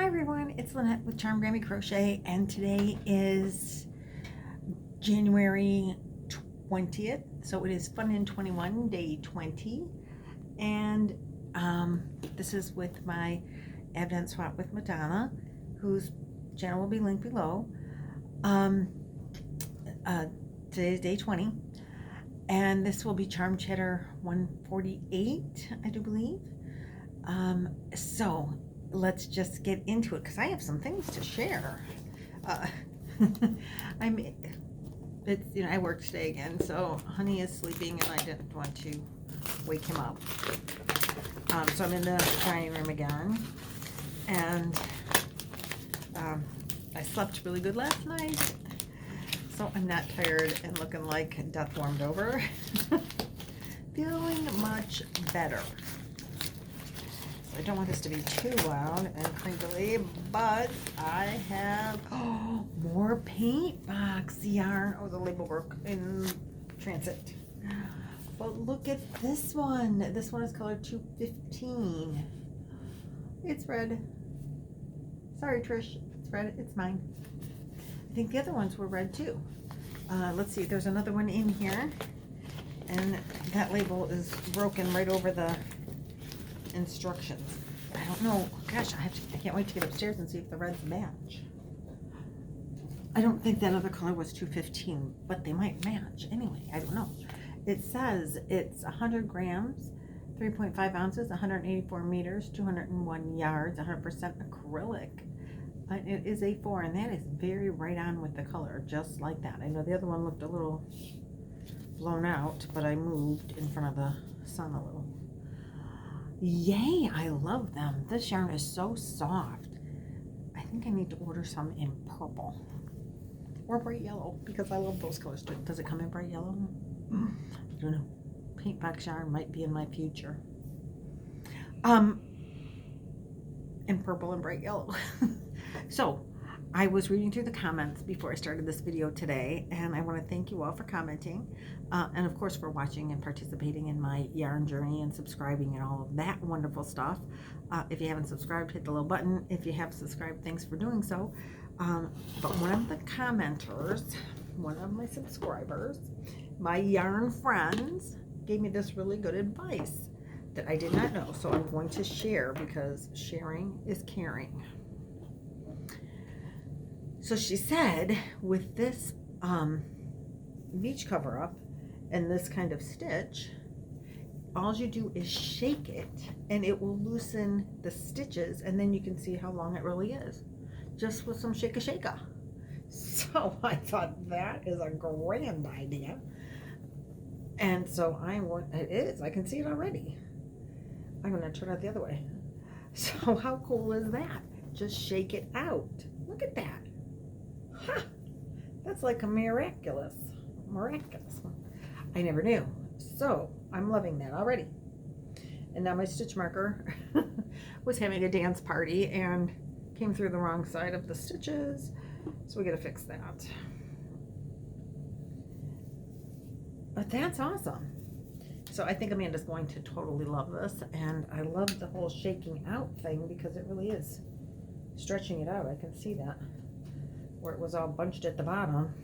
Hi everyone, it's Lynette with Grammy Crochet, and today is January 20th, so it is Fun in 21, day 20, and this is with my Advent Swap with Madonna, whose channel will be linked below. Today is day 20, and this will be Charm Cheddar 148, I do believe. So let's just get into it because I have some things to share. I worked today again, so honey is sleeping and I didn't want to wake him up. So I'm in the dining room again, and I slept really good last night, so I'm not tired and looking like death warmed over. Feeling much better. I don't want this to be too loud and crinkly, but I have more paint box yarn. Oh, the label work in transit. But look at this one. This one is color 215. It's red. Sorry, Trish. It's red. It's mine. I think the other ones were red too. Let's see. There's another one in here, and that label is broken right over the instructions. I don't know. Gosh, I can't wait to get upstairs and see if the reds match. I don't think that other color was 215, but they might match. Anyway, I don't know. It says it's 100 grams, 3.5 ounces, 184 meters, 201 yards, 100% acrylic. It is A4, and that is very right on with the color, just like that. I know the other one looked a little blown out, but I moved in front of the sun a little. Yay, I love them. This yarn is so soft. I think I need to order some in purple or bright yellow because I love those colors too. Does it come in bright yellow? I don't know. Paint box yarn might be in my future. In purple and bright yellow. So I was reading through the comments before I started this video today, and I want to thank you all for commenting, and of course for watching and participating in my yarn journey and subscribing and all of that wonderful stuff. If you haven't subscribed, hit the little button. If you have subscribed, thanks for doing so. But one of the commenters, one of my subscribers, my yarn friends, gave me this really good advice that I did not know, so I'm going to share because sharing is caring. So she said, with this beach cover up and this kind of stitch, all you do is shake it and it will loosen the stitches, and then you can see how long it really is just with some shaka. So I thought that is a grand idea, and so it is. I can see it already. I'm going to turn it the other way. So how cool is that? Just shake it out. Look at that. Ha! That's like a miraculous. I never knew. So I'm loving that already. And now my stitch marker was having a dance party and came through the wrong side of the stitches. So we got to fix that. But that's awesome. So I think Amanda's going to totally love this. And I love the whole shaking out thing because it really is stretching it out. I can see that, where it was all bunched at the bottom.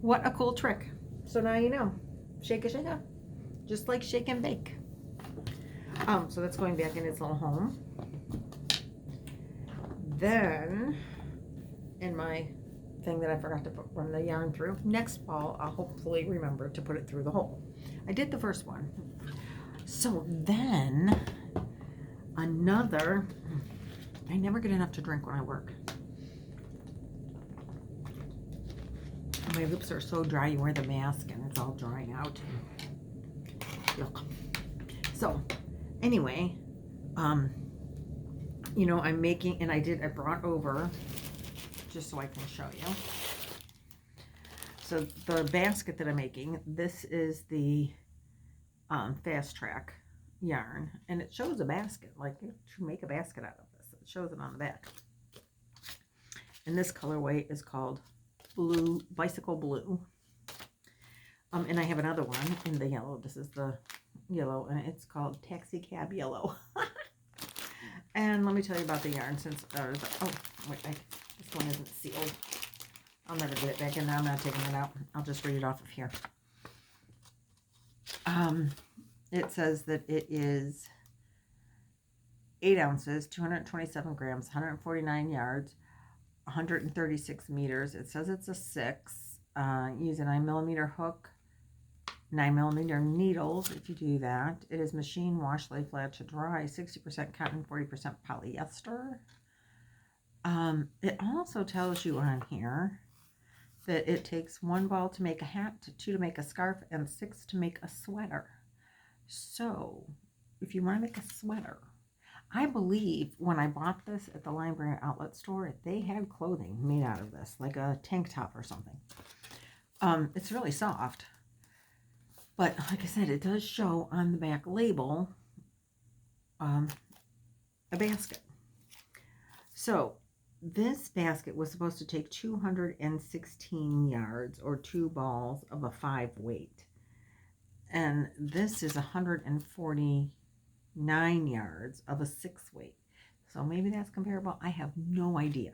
What a cool trick. So now you know. Shaka. Just like shake and bake. So that's going back in its little home. Then, in my thing that I forgot to run the yarn through, next fall I'll hopefully remember to put it through the hole. I did the first one. So then, I never get enough to drink when I work. My lips are so dry, you wear the mask and it's all drying out. Look. So, anyway, you know, I'm making, and I brought over, just so I can show you. So, the basket that I'm making, this is the Fast Track yarn, and it shows a basket, like to make a basket out of this. It shows it on the back. And this colorway is called Blue, Bicycle Blue. And I have another one in the yellow. This is the yellow, and it's called Taxi Cab Yellow. And let me tell you about the yarn since, oh, wait, this one isn't sealed. I'll never get it back in there. I'm not taking it out. I'll just read it off of here. It says that it is 8 ounces, 227 grams, 149 yards, 136 meters. It says it's a 6. Use a 9mm hook, 9mm needles if you do that. It is machine wash, lay flat to dry, 60% cotton, 40% polyester. It also tells you on here that it takes 1 ball to make a hat, 2 to make a scarf, and 6 to make a sweater. So if you want to make a sweater, I believe when I bought this at the library outlet store, they had clothing made out of this, like a tank top or something. It's really soft. But like I said, it does show on the back label a basket. So this basket was supposed to take 216 yards or 2 balls of a 5 weight. And this is 149 yards of a 6 weight. So maybe that's comparable. I have no idea.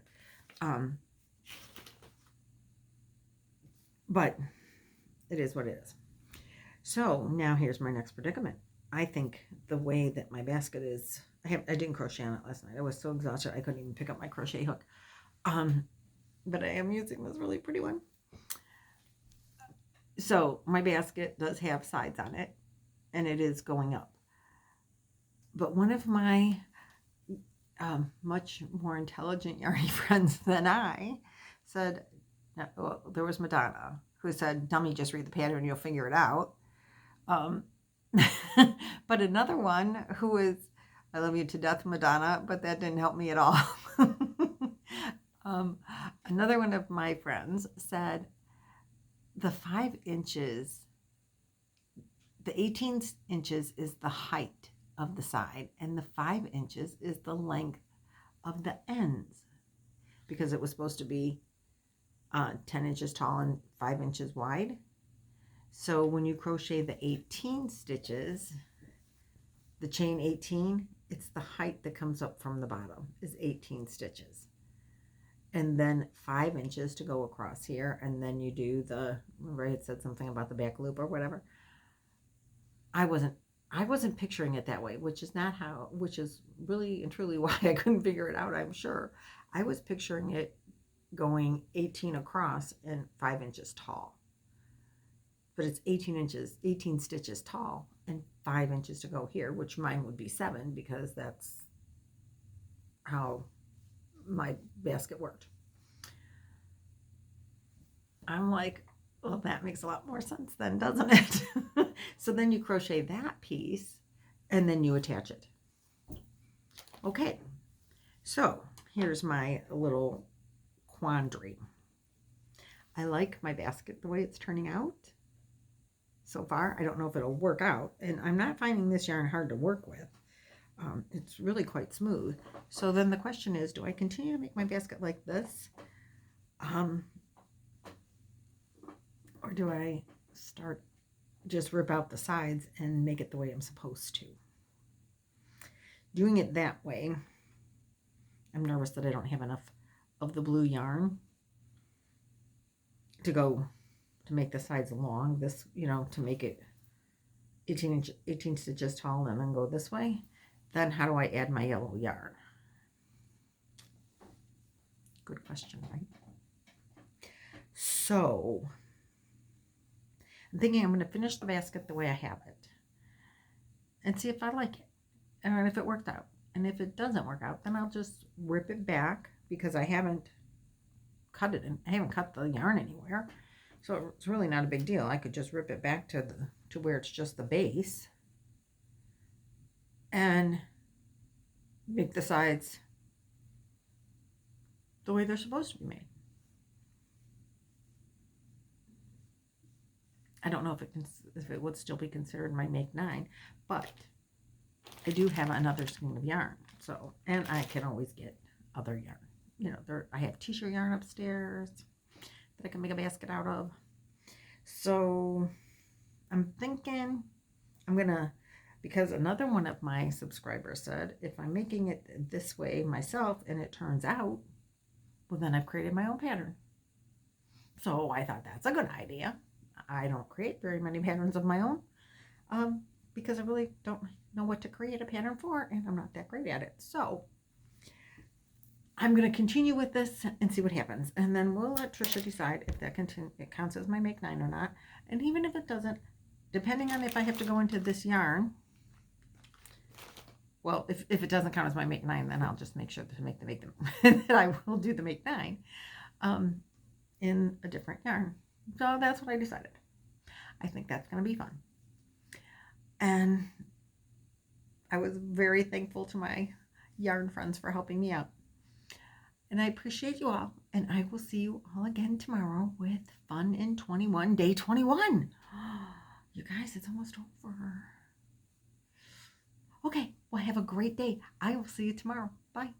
But it is what it is. So now here's my next predicament. I think the way that my basket is, I didn't crochet on it last night. I was so exhausted I couldn't even pick up my crochet hook. But I am using this really pretty one. So my basket does have sides on it, and it is going up. But one of my much more intelligent yarny friends than I said, well, there was Madonna, who said, dummy, just read the pattern and you'll figure it out. But another one who is, I love you to death, Madonna, but that didn't help me at all. Another one of my friends said, the 5 inches, the 18 inches is the height of the side, and the 5 inches is the length of the ends, because it was supposed to be 10 inches tall and 5 inches wide. So when you crochet the 18 stitches, the chain 18, it's the height that comes up from the bottom is 18 stitches. And then 5 inches to go across here, and then you do the, remember it said something about the back loop or whatever. I wasn't picturing it that way, which is really and truly why I couldn't figure it out, I'm sure. I was picturing it going 18 across and 5 inches tall. But it's 18 stitches tall and 5 inches to go here, which mine would be 7 because that's how my basket worked. I'm like, well, that makes a lot more sense then, doesn't it? So then you crochet that piece and then you attach it. Okay, so here's my little quandary. I like my basket the way it's turning out so far. I don't know if it'll work out, and I'm not finding this yarn hard to work with. It's really quite smooth. So then the question is, do I continue to make my basket like this? Or do I just rip out the sides and make it the way I'm supposed to? Doing it that way, I'm nervous that I don't have enough of the blue yarn to make the sides long, this, to make it 18 stitches tall and then go this way. Then how do I add my yellow yarn? Good question, right? So I'm thinking I'm going to finish the basket the way I have it and see if I like it and if it worked out. And if it doesn't work out, then I'll just rip it back because I haven't cut it in. I haven't cut the yarn anywhere. So it's really not a big deal. I could just rip it back to where it's just the base and make the sides the way they're supposed to be made. I don't know if it would still be considered my make 9, but I do have another skein of yarn. So, and I can always get other yarn. I have t-shirt yarn upstairs that I can make a basket out of. So I'm thinking I'm gonna, because another one of my subscribers said, if I'm making it this way myself and it turns out, well, then I've created my own pattern. So I thought that's a good idea. I don't create very many patterns of my own because I really don't know what to create a pattern for, and I'm not that great at it. So I'm going to continue with this and see what happens. And then we'll let Trisha decide if that it counts as my make 9 or not. And even if it doesn't, depending on if I have to go into this yarn, well, if it doesn't count as my make 9, then I'll just make sure to make that I will do the make 9 in a different yarn. So that's what I decided. I think that's going to be fun. And I was very thankful to my yarn friends for helping me out. And I appreciate you all. And I will see you all again tomorrow with Fun in 21, day 21. You guys, it's almost over. Okay, well, have a great day. I will see you tomorrow. Bye.